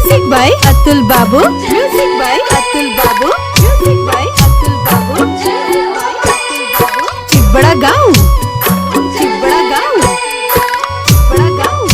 Music by Atul बाबू। Music by Atul बाबू। Music by Atul बाबू। चिबड़ा गाँव, चिबड़ा गाँव, चिबड़ा गाँव।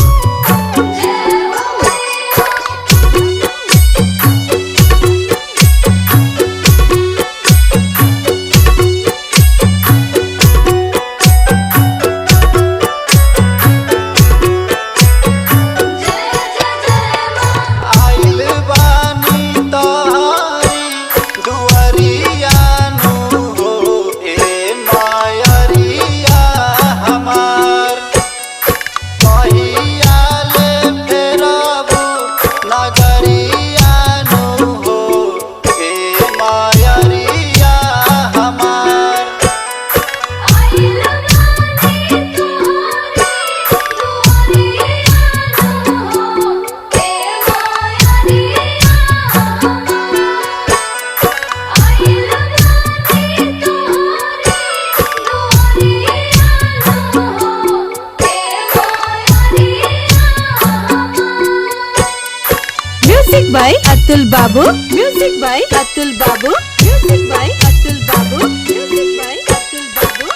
म्यूजिक बाय अतुल बाबू। म्यूजिक बाय अतुल बाबू। म्यूजिक बाय अतुल बाबू। म्यूजिक बाय अतुल बाबू।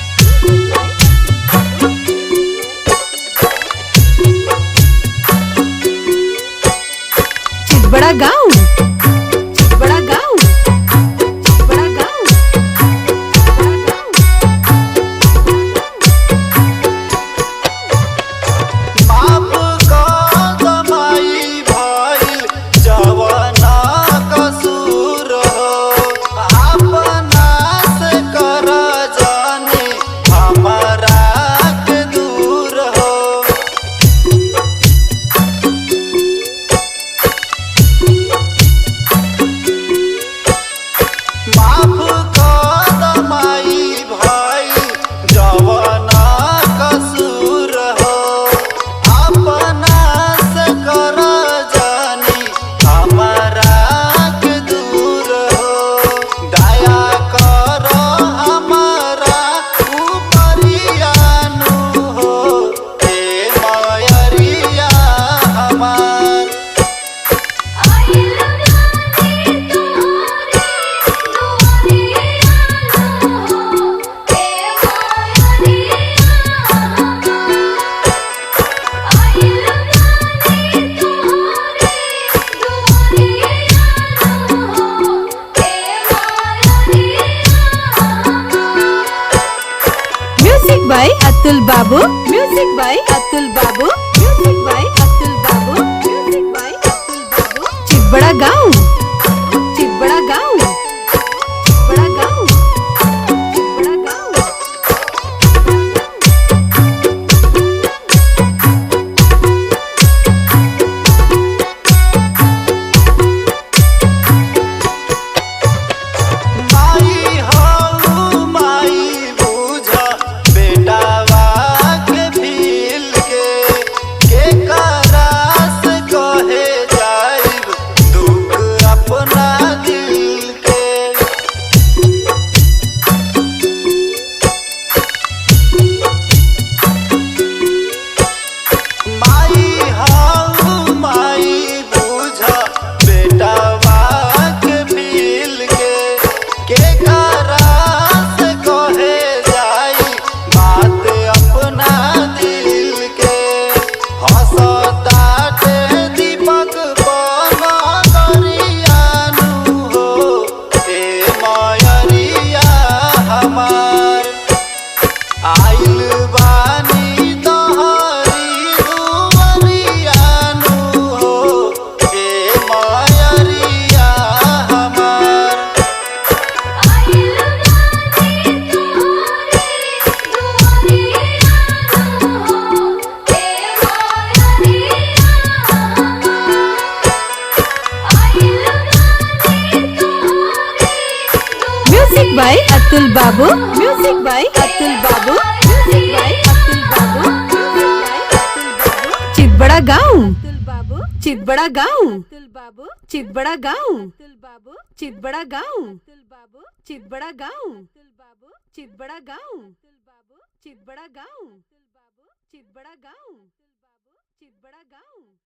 चिबड़ा गाँव, चिबड़ा गाँव, चिबड़ा गाँव, बाय अतुल बाबू। म्यूजिक बाय अतुल बाबू। म्यूजिक बाय अतुल बाबू। म्यूजिक बाय अतुल बाबू। चिबड़ा गाँव, चिबड़ा गाँव, चिबड़ा गाँव, चिबड़ा गाँव। म्यूजिक बाय अतुल बाबू। म्यूजिक बाय अतुल बाबू। म्यूजिक बाय अतुल बाबू। म्यूजिक बाय अतुल बाबू। चिबड़ा गाँव, चिबड़ा गाँव, चिबड़ा गाँव, चिबड़ा गाँव, चिबड़ा गाँव, चिबड़ा गाँव, चिबड़ा गाँव, चिबड़ा गाँव, चिबड़ा गाँव।